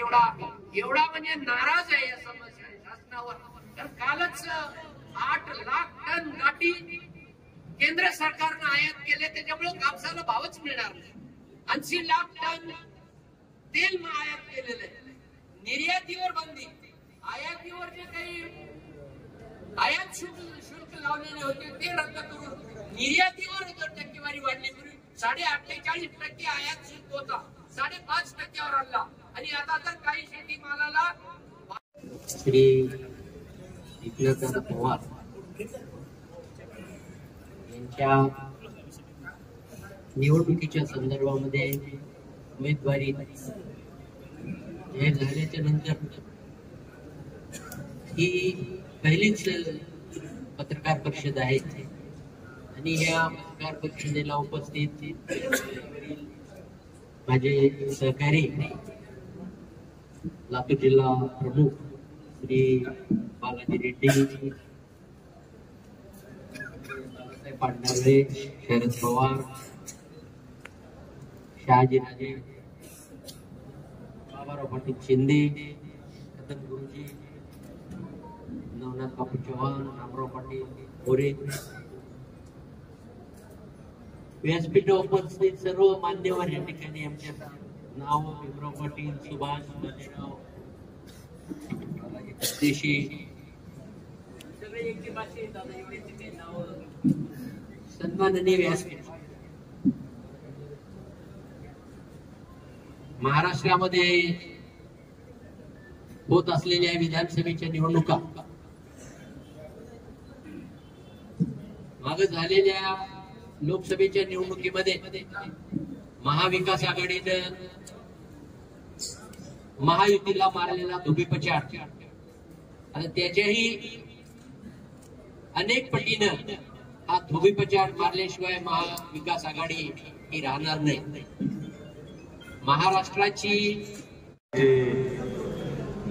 एवढा म्हणजे नाराज आहे या समस्या शासनावर. तर कालच 8 लाख टन गाठी केंद्र सरकारनं आयात केले, त्याच्यामुळे कापसाला भावच मिळणार नाही. 80 लाख टन तेल आयात केलेलं आहे. निर्यातीवर बंदी, आयातीवर जे काही आयात शुल्क लावलेले होते ते रद्द करून निर्यातीवर जर टक्केवारी वाढली, 48% आयात शुल्क होता, 5.5%वर आणला. आणि आता तर काही शेती मालाला श्री एकनाथ पवार यांच्या निवडणुकीच्या संदर्भामध्ये उमेदवारी जाहीर झाल्याच्या नंतर ही पहिलीच पत्रकार परिषद आहे आणि या पत्रकार परिषदेला उपस्थित माझे सहकारी लातूर जिल्हा प्रमुख श्री बालाजी रेड्डी, बाळासाहेब पांढरे, शरद पवार, शहाजी राजे, बाबाराव पाटील शिंदे, कदम गुरुजी, नवनाथ बापू चव्हाण, रामराव पाटील गोरे, व्यासपीठ उपस्थित सर्व मान्यवर या ठिकाणी आमच्या नाव भीमराव पाटील, सुभाष बाजीराव देशी सगळे एक भाषे दादा एवढे तिथे नाव सन्माननीय व्यासपीठ. महाराष्ट्रामध्ये होत असलेल्या विधानसभेच्या निवडणुका मागे झालेल्या लोकसभेच्या निवडणुकीमध्ये महाविकास आघाडीनं महायुतीला मारलेला धोबीपछाड आणि त्याच्याही अनेक पटीनं हा धोबीपछाड मारल्याशिवाय महाविकास आघाडी ही राहणार नाही. महाराष्ट्राची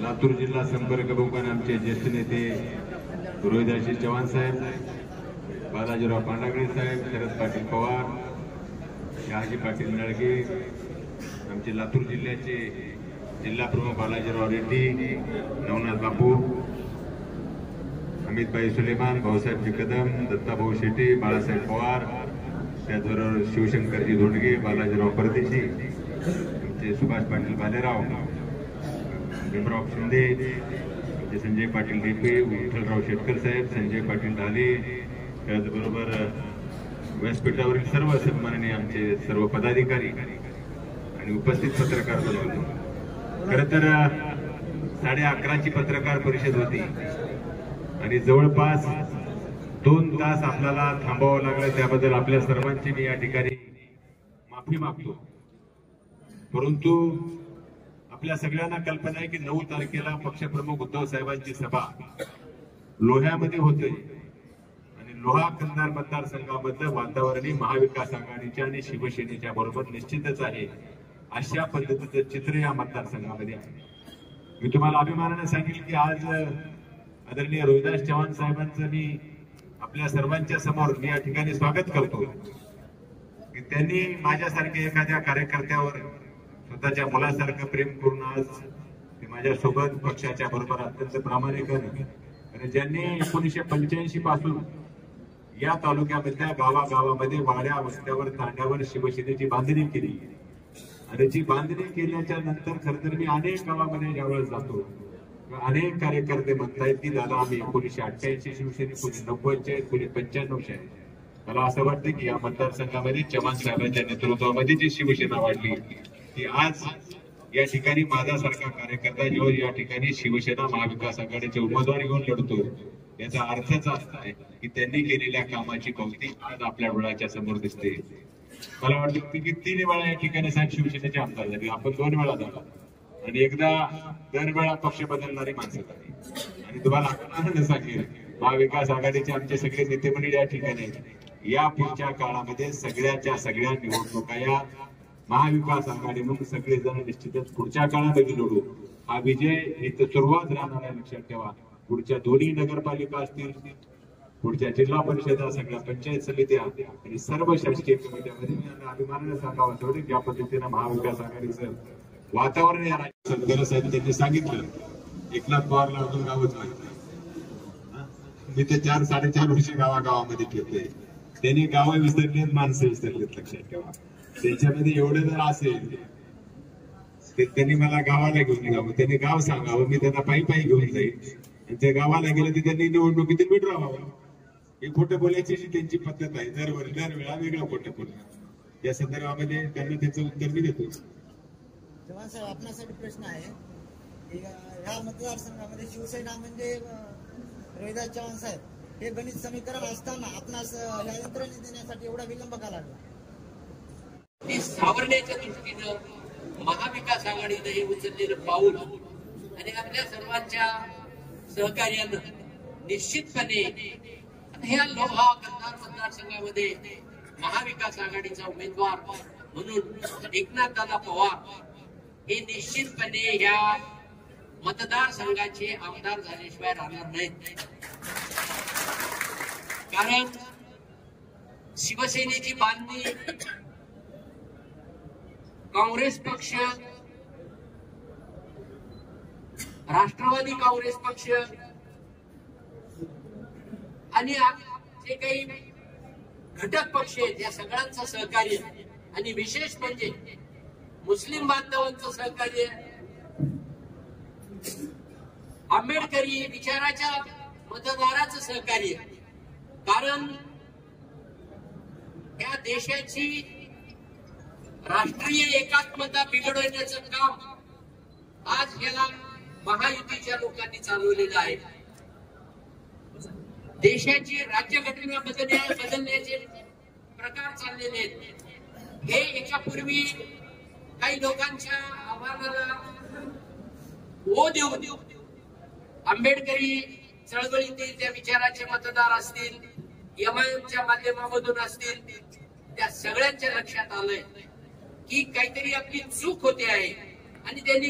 लातूर जिल्हा संपर्क प्रमुख आमचे ज्येष्ठ नेते रोहिदास चव्हाण साहेब, बालाजीराव पांढरे साहेब, शरद पाटील पवार, शहाजी पाटील नळगे, आमचे लातूर जिल्ह्याचे जिल्हा प्रमुख बालाजीराव रेड्डी, नवनाथ बापू, अमितभाई सुलेमान, भाऊसाहेब कदम, दत्ताभाऊ शेट्टी, बाळासाहेब पवार, त्याचबरोबर शिवशंकरजी धोंडगे, बालाजीराव परदेशी, आमचे सुभाष पाटील भालेराव, भीमराव शिंदे, आमचे संजय पाटील रेपे, विठ्ठलराव शेटकर साहेब, संजय पाटील ढाले, त्याचबरोबर व्यासपीठावरील सर्व सन्माननीय आमचे सर्व पदाधिकारी आणि उपस्थित पत्रकार बंधू. खरं तर 11:30ची पत्रकार परिषद होती आणि जवळपास 2 तास आपल्याला थांबावं लागलं. त्याबद्दल आपल्या सर्वांची मी या ठिकाणी माफी मागतो. परंतु आपल्या सगळ्यांना कल्पना आहे की 9 तारखेला पक्षप्रमुख उद्धव साहेबांची सभा लोह्यामध्ये होते आणि लोहा कंधार मतदारसंघामधलं वातावरण महाविकास आघाडीच्या आणि शिवसेनेच्या बरोबर निश्चितच आहे. अशा पद्धतीचं चित्र या मतदारसंघामध्ये आहे. मी तुम्हाला अभिमानाने सांगेल की आज आदरणीय रोहिदास चव्हाण साहेबांचं मी आपल्या सर्वांच्या समोर मी या ठिकाणी स्वागत करतो की त्यांनी माझ्यासारख्या एखाद्या कार्यकर्त्यावर स्वतःच्या मुलासारखं प्रेम करून आज ते माझ्यासोबत पक्षाच्या बरोबर अत्यंत प्रामाणिकपणे आणि ज्यांनी 1985 पासून या तालुक्यामधल्या गावागावामध्ये वाड्या वस्त्यावर तांड्यावर शिवसेनेची बांधणी केली आणि जी बांधणी केल्याच्या नंतर खर तर मी अनेक गावामध्ये ज्यावेळेस जातो अनेक कार्यकर्ते म्हणतायत की दादा आम्ही 1988 शिवसेने, कोणी 90चे, कोणी 95चे आहे. मला असं वाटतं की या मतदारसंघामध्ये चव्हाण साहेबांच्या नेतृत्वामध्ये जी शिवसेना वाढली ती आज या ठिकाणी माझ्यासारखा कार्यकर्ता जेव्हा या ठिकाणी शिवसेना महाविकास आघाडीचे उमेदवार घेऊन लढतो याचा अर्थच असा आहे की त्यांनी केलेल्या कामाची पावती आज आपल्या डोळ्याच्या समोर दिसते. मला वाटतं की 3 वेळा या ठिकाणी साहेब शिवसेनेचे आमदार झाले, आपण 2 वेळा झाला आणि एकदा दरवेळा पक्ष बदलणारी माणसं झाली. आणि तुम्हाला आनंद सांगेल महाविकास आघाडीचे आमचे सगळे नेते मंडळी या ठिकाणी या पुढच्या काळामध्ये सगळ्या निवडणुका या महाविकास आघाडी म्हणून सगळेजण निश्चितच पुढच्या काळामध्ये लढू. हा विजय इथं सुरुवात राहणार आहे. लक्षात ठेवा, पुढच्या 2 नगरपालिका असतील, पुढच्या जिल्हा परिषदा, सगळ्या पंचायत समित्या आणि सर्व शासकीय कमिट्यामध्ये अभिमानाने सांगावं असं ज्या पद्धतीनं महाविकास आघाडीचं वातावरण या राज्यात साहेब त्यांनी सांगितलं एकनाथ पवारला अजून गावच माहित नाही. मी ते 4-4.5 वर्ष गावागावामध्ये फिरते. त्यांनी गावं विसरलेत, माणसं विसरलेत, लक्षात ठेवा. त्यांच्यामध्ये एवढं जर असेल त्यांनी मला गावाला घेऊन जावं, त्यांनी गाव सांगावं, मी त्यांना पायी घेऊन जाईल आणि त्या गावाला गेलं तर त्यांनी निवडणुकीत मीठ राहावं. हे खोटं बोलायची त्यांची पद्धत आहे. दरवेळा वेगळं खोटं बोलणं. या संदर्भामध्ये त्यांना त्याचं उत्तर मी देतो. चव्हाण साहेब, आपणासाठी प्रश्न आहे. ह्या मतदारसंघामध्ये शिवसेना म्हणजे रोहिदास चव्हाण साहेब हे गणित समीकरण असताना आपणास ह्या यंत्रणे देण्यासाठी एवढा विलंब का लागला? ती सावरण्याच्या दृष्टीनं महाविकास आघाडीनं हे उचललेलं पाऊल आणि आपल्या सर्वांच्या सहकार्यानं निश्चितपणे ह्या लोहा कंधार मतदारसंघामध्ये महाविकास आघाडीचा उमेदवार म्हणून एकनाथदादा पवार हे निश्चितपणे ह्या मतदारसंघाचे आमदार झाल्याशिवाय राहणार नाहीत. कारण शिवसेनेची बांधणी काँग्रेस पक्ष, राष्ट्रवादी काँग्रेस पक्ष आणि जे काही घटक पक्ष आहेत या सगळ्यांचं सहकार्य आणि विशेष म्हणजे मुस्लिम बांधवांचं सहकार्य, आंबेडकरी विचाराच्या मतदाराचं सहकार्य. कारण या देशाची राष्ट्रीय एकात्मता बिघडवण्याचं काम आज याला महायुतीच्या लोकांनी चालवलेलं आहे. देशाची राज्यघटना बदलण्याचे प्रकार चाललेले आहेत. हे याच्यापूर्वी काही लोकांच्या आव्हानाला ओ देऊ आंबेडकरी चळवळीतील त्या विचाराचे मतदार असतील, एमआयएमच्या माध्यमामधून असतील, त्या सगळ्यांच्या लक्षात आलंय की काहीतरी आपली चूक होते आहे आणि त्यांनी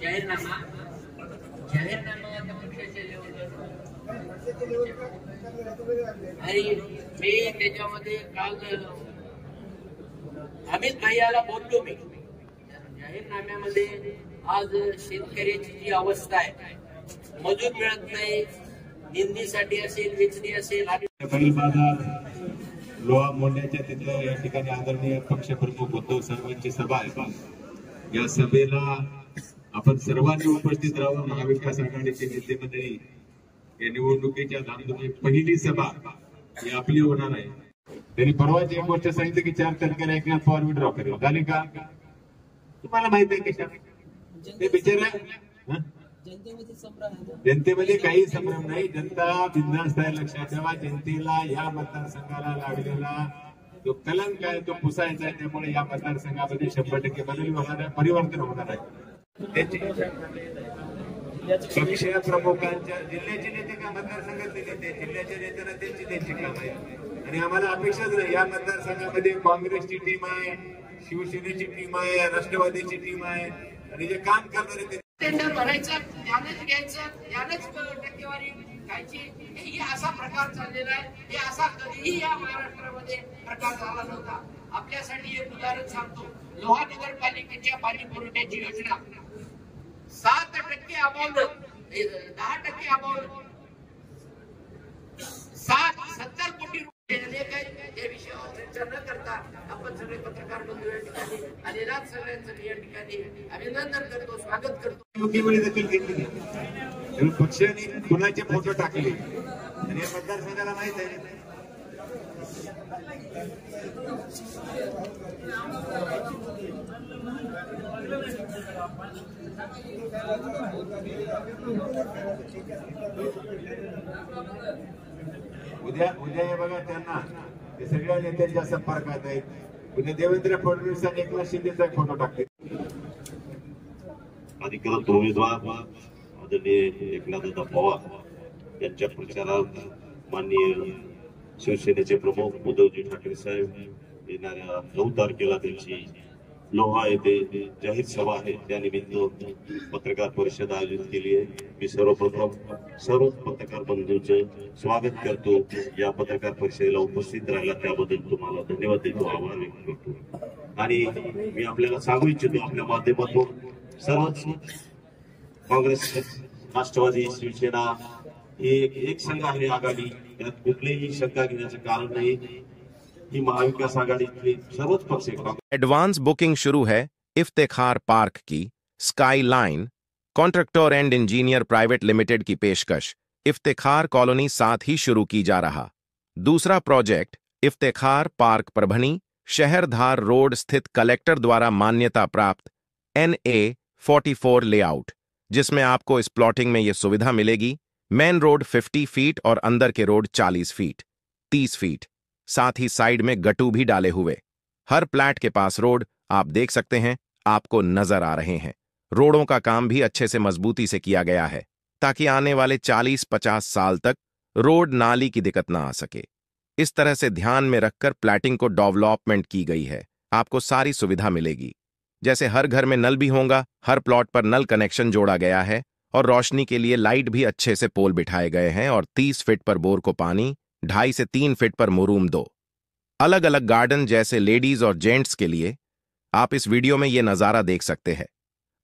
जाहीरनामा पक्षाच्या आणि मी त्याच्यामध्ये काल अमित भैयाला बोललो. मी जाहीरनाम्यामध्ये आज शेतकऱ्याची जी अवस्था आहे, मजूर मिळत नाही, निंदीसाठी असेल, वेचणी असेल आणि लोहा मोंड्याच्या तिथं या ठिकाणी आदरणीय पक्षप्रमुख उद्धव साहेबांची सभा आहे. या सभेला आपण सर्वांनी उपस्थित राहून महाविकास आघाडीचे नेते मंडळी या निवडणुकीच्या धामधुमीत पहिली सभा ही आपली होणार आहे. त्यांनी परवाची एक गोष्ट सांगितली की 4 तारखेला एकनाथ पवार विड्रॉ करेल. झाली का? तुम्हाला माहिती आहे कशा ते बिचारा जनतेमध्ये काही संभ्रम नाही. जनता बिनधास्त आहे, लक्षात ठेवा. जनतेला या मतदारसंघाला लागलेला जो कलंक आहे तो पुसायचा आहे. त्यामुळे या मतदारसंघामध्ये 100% बदल होणार आहे, परिवर्तन होणार आहे. पक्ष प्रमुखांच्या जिल्ह्याचे नेते का मतदारसंघातले नेते, जिल्ह्याच्या नेत्यांना त्यांची काम आहे. आणि आम्हाला अपेक्षाच नाही. या मतदारसंघामध्ये काँग्रेसची टीम आहे, शिवसेनेची टीम आहे, राष्ट्रवादीची टीम आहे आणि जे काम करणारे ते टेंडर भरायचं, त्यानंच घ्यायचं, त्यानंच टक्केवारी घ्यायची, ही असा प्रकार चाललेला आहे. हे असा कधीही या महाराष्ट्रामध्ये प्रकार झाला नव्हता. आपल्यासाठी एक उदाहरण सांगतो. लोहा नगरपालिकेच्या पाणी पुरवठ्याची योजना 7% अमाऊंट, 10% अमाऊंट 70 कोटी रुपये या विषयावर चर्चा न करता आपण सगळे पत्रकार बंधू या ठिकाणी आलेला सगळ्यांचं या ठिकाणी अभिनंदन करतो, स्वागत करतो. योग्य वेळी दखल घेतली नाही. पक्षाने कुणाचे फोटो टाकले आणि या मतदारसंघाला माहित आहे. उद्या हे बघा, त्यांना ते सगळ्या नेत्यांच्या संपर्कात आहेत. उद्या देवेंद्र फडणवीस आणि एकनाथ शिंदेचा फोटो टाकले. अधिकृत उमेदवार आदरणीय एकनाथदादा पवार यांच्या प्रचारात माननीय शिवसेनेचे प्रमुख उद्धवजी ठाकरे साहेब येणाऱ्या 9 तारखेला त्यांची लोहा येथे जाहीर सभा आहे त्यानिमित्त पत्रकार परिषद आयोजित केली आहे. मी सर्वप्रथम सर्व पत्रकार बंधूंचे स्वागत करतो. या पत्रकार परिषदेला उपस्थित राहिला त्याबद्दल तुम्हाला धन्यवाद देतो, आभार व्यक्त करतो. आणि मी आपल्याला सांगू इच्छितो आपल्या माध्यमातून सर्वच काँग्रेस, राष्ट्रवादी, शिवसेना ही एक संघ आहे आघाडी, यात कुठलीही शंका घेण्याचं कारण नाही. ही महाविकास आघाडीतली सर्वच पक्ष एडवांस बुकिंग शुरू है इफ्तेखार पार्क की. Sky line contractor and engineer private limited की पेशकश इफ्तेखार कॉलोनी साथ ही शुरू की जा रहा. दूसरा प्रोजेक्ट इफ्तेखार पार्क परभनी शहरधार रोड स्थित कलेक्टर द्वारा मान्यता प्राप्त NA-44 लेआउट, जिसमें आपको इस प्लॉटिंग में यह सुविधा मिलेगी. मेन रोड 50 फीट और अंदर के रोड 40 फीट 30 फीट, साथ ही साइड में गट्टू भी डाले हुए. हर प्लैट के पास रोड आप देख सकते हैं, आपको नजर आ रहे हैं. रोडों का काम भी अच्छे से मजबूती से किया गया है ताकि आने वाले 40-50 साल तक रोड नाली की दिक्कत ना आ सके. इस तरह से ध्यान में रखकर प्लैटिंग को डेवलपमेंट की गई है. आपको सारी सुविधा मिलेगी. जैसे हर घर में नल भी होगा, हर प्लॉट पर नल कनेक्शन जोड़ा गया है और रोशनी के लिए लाइट भी अच्छे से पोल बिठाए गए हैं. और 30 फीट पर बोर को पानी, 2.5 से 3 फीट पर मुरूम 2. अलग अलग गार्डन जैसे लेडीज और जेंट्स के लिए आप इस वीडियो में ये नजारा देख सकते हैं.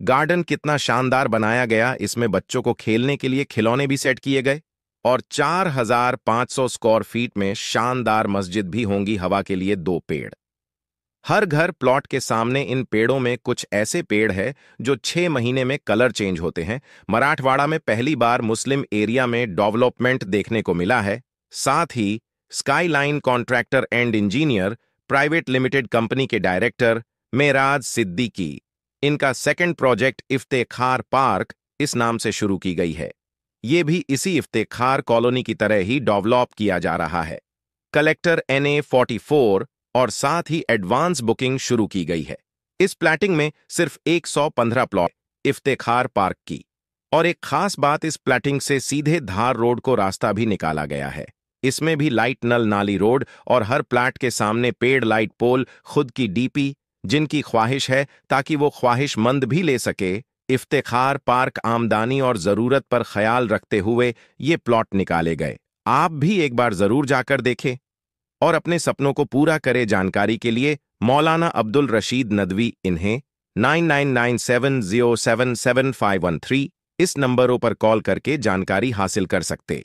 गार्डन कितना शानदार बनाया गया. इसमें बच्चों को खेलने के लिए खिलौने भी सेट किए गए और 4500 स्क्वायर फीट में शानदार मस्जिद भी होंगी. हवा के लिए 2 पेड़. हर घर प्लॉट के सामने इन पेड़ों में कुछ ऐसे पेड़ है जो 6 महीने में कलर चेंज होते हैं. मराठवाड़ा में पहली बार मुस्लिम एरिया में डेवलपमेंट देखने को मिला है. साथ ही Skyline contractor and engineer private limited company के डायरेक्टर मेराज सिद्दीकी, इनका सेकंड प्रोजेक्ट इफ्तेखार पार्क इस नाम से शुरू की गई है. ये भी इसी इफ्तेखार कॉलोनी की तरह ही डेवलप किया जा रहा है. कलेक्टर NA-44 और साथ ही एडवांस बुकिंग शुरू की गई है. इस प्लैटिंग में सिर्फ 115 प्लॉट इफ्तेखार पार्क की. और एक खास बात, इस प्लैटिंग से सीधे धार रोड को रास्ता भी निकाला गया है. इसमें भी लाइट नल नाली रोड और हर प्लैट के सामने पेड़ लाइट पोल, खुद की DP, जिनकी ख्वाहिश है ताकि वो ख्वाहिशमंद भी ले सके. इफ्तेखार पार्क आमदनी और जरूरत पर ख्याल रखते हुए ये प्लॉट निकाले गए. आप भी एक बार जरूर जाकर देखें और अपने सपनों को पूरा करें. जानकारी के लिए मौलाना अब्दुल रशीद नदवी, इन्हें 9997077513 इस नंबरों पर कॉल करके जानकारी हासिल कर सकते.